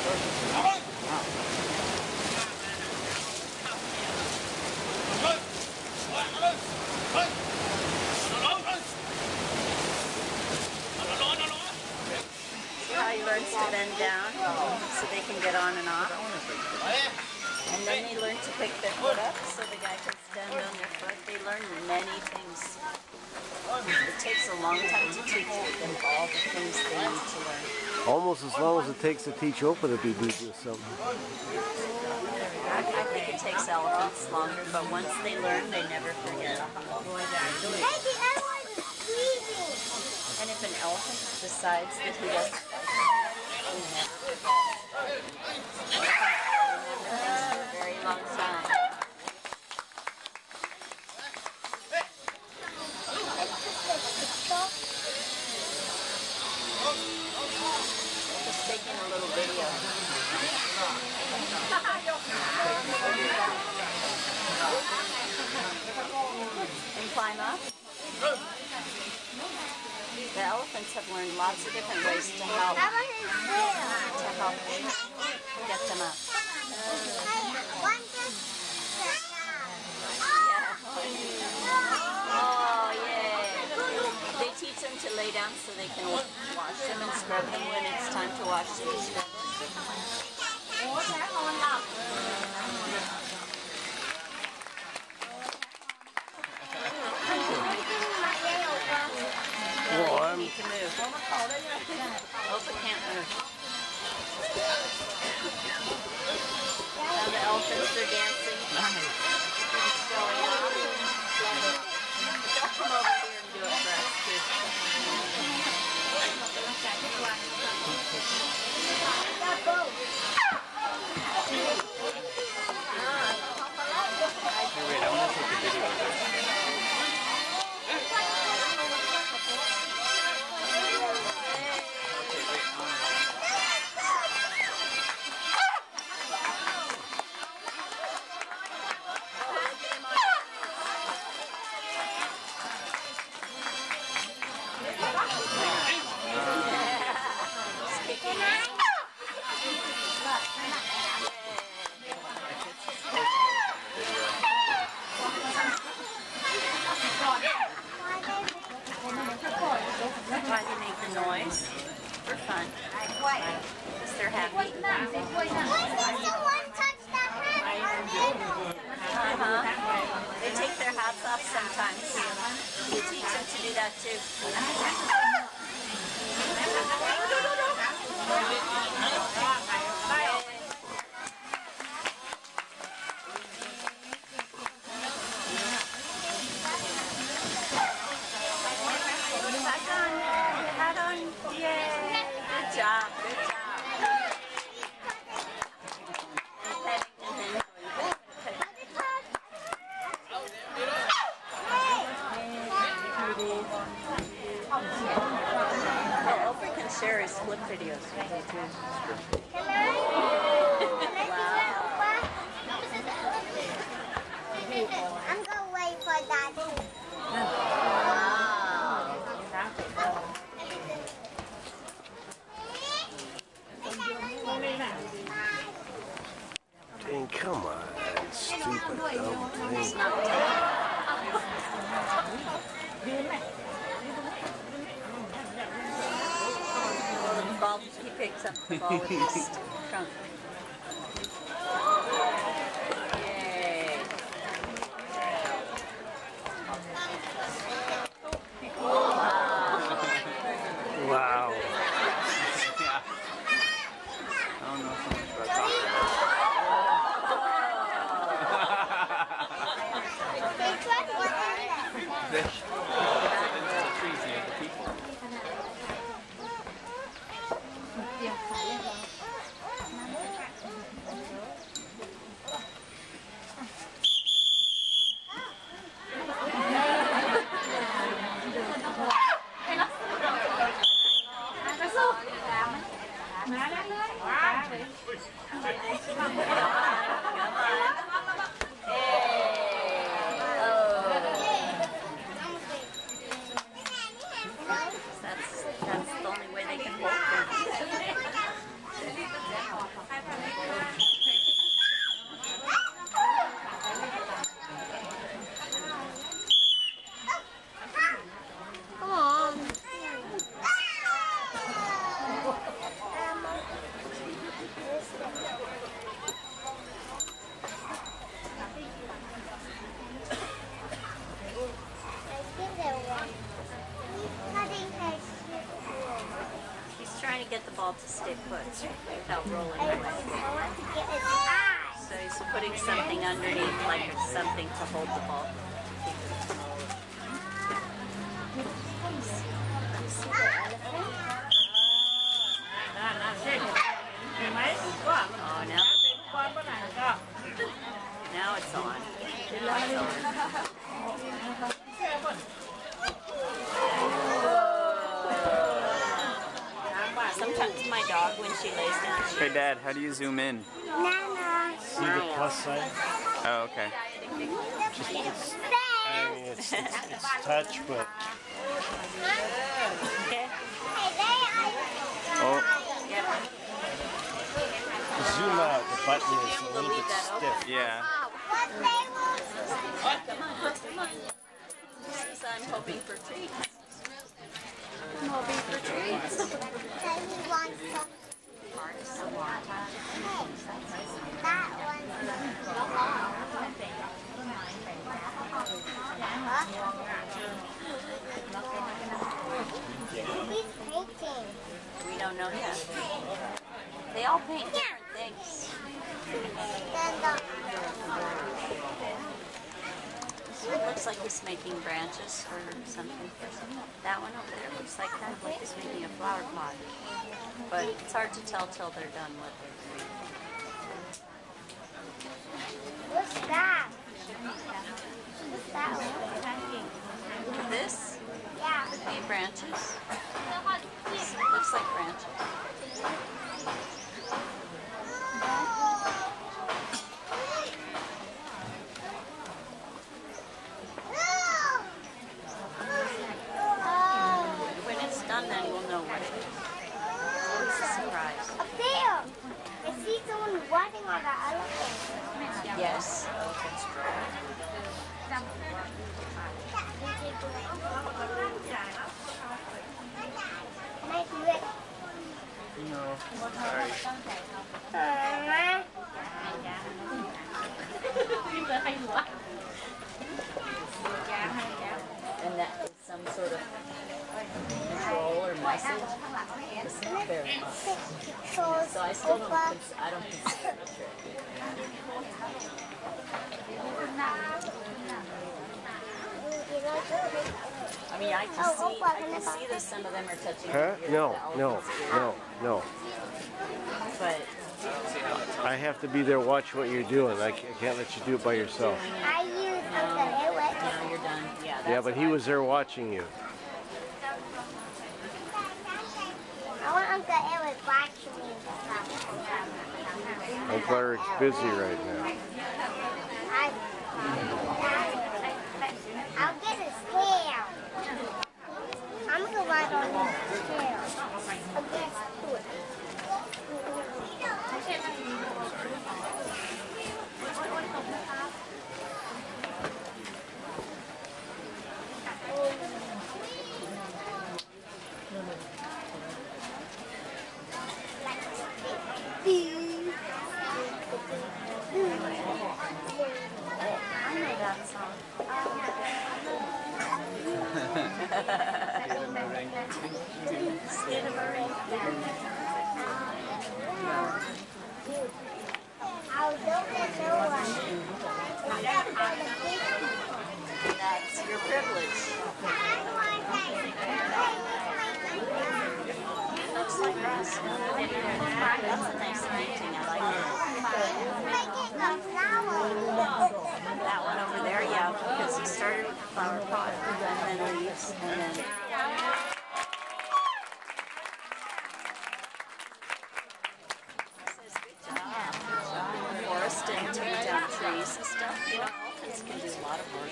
How he learns to bend down so they can get on and off. And then they learn to pick their foot up so the guy can stand on their foot. They learn many things. It takes a long time to teach them all the things they need to learn. Almost as long as it takes to teach Opa to do something. I think it takes elephants longer, but once they learn, they never forget. And if an elephant decides that he doesn't like it, he never forgets. Remember things for a very long time. Just taking a little video. And climb up. The elephants have learned lots of different ways to help get them up. Oh, yeah. They teach them to lay down so they can wash them and scrub them when it's time to wash them and scrub them. You need to move. Opa can't move. Now the elephants are dancing. It's going on. They'll come over here and do it for us too. Wait, I want to take a video of this. Why they make the noise? For fun. Because they're happy. They take their hats off sometimes. We teach them to do that too. Hat on. Yay. Good job. Good job. Well, Oprah can share his flip videos with you too. I'm gonna wait for that. Dang, come on, stupid dumb thing. It's not ball, he picks up the ball with his trunk. Yay. Wow. Yeah. I don't know so much about talking fish. The trees near the people. That's the only way they can hold them. ball to stay put without rolling I away. want to get his eyes. So he's putting something underneath, like something to hold the ball. Oh, now it's on. Now it's on. Sometimes my dog, when she lays down, Hey Dad, how do you zoom in? Nana. See the plus sign? Oh, okay. I mean, it's touch, but okay? Oh, zoom out. The button is a little bit stiff. yeah. What they will Come on. This is I'm hoping for treats. I'm hoping for treats. say he wants some. That one. He's painting. We don't know yet. They all paint different things. Then the It looks like he's making branches or something. That one over there looks like kind of like he's making a flower pot. But it's hard to tell till they're done with it. what's that? What's that one? This Yeah. could be branches. This looks like branches. When it's done, then we'll know what it is. It's always a surprise. A bear. I see someone riding on the elephant. Yes. Can I do it? No. Sorry. And that is some sort of control or message. This is very much. So I still don't, I don't consider it a trick. I mean, I can see that some of them are touching. Huh? the No, no, elephant's ear. no, no. But I have to be there, watch what you're doing. I can't let you do it by yourself. I use Uncle Edward. now you're done. Yeah. Yeah, That's but he was there watching you. I want Uncle Edward watching me. Uncle Eric's busy right now. I'll get his hair. I'm gonna ride on his hair. Against it. I know that song. Skin of a ring. I'll do the new one. That's your privilege. It looks like grass. That's a nice painting. I like it. That one over there, yeah, because he started with the flower pot and then leaves and then. Says, good job. Forest and take down trees and stuff. You know, elephants can do a lot of work.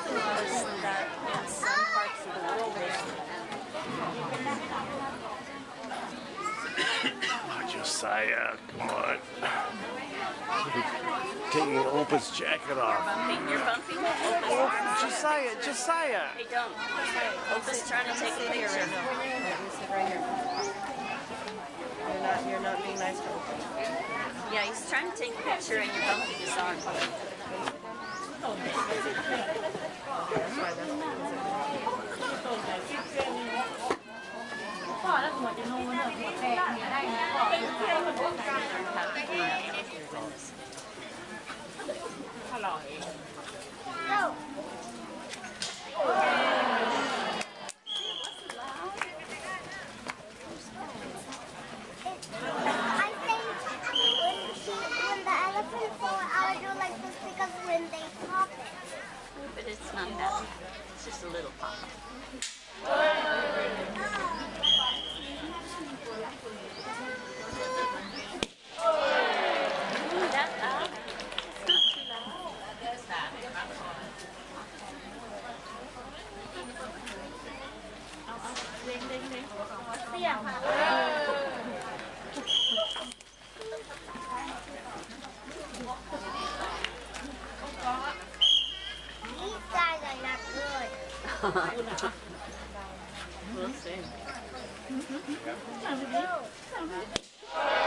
Because that in some parts of the world Oh, Josiah, come on. Taking Opa's jacket off. you're bumping Opus. Josiah! Hey, don't. Opus trying to take a picture. You're not being nice to Opus. Yeah, he's trying to take a picture and you're bumping his arm. That's why that's Go. I think when the elephant fall, I would do like this because when they pop it. But it's not that. It's just a little pop. That loud? It's not too loud. Ding, ding, ding. These guys are not good. We'll see. Go.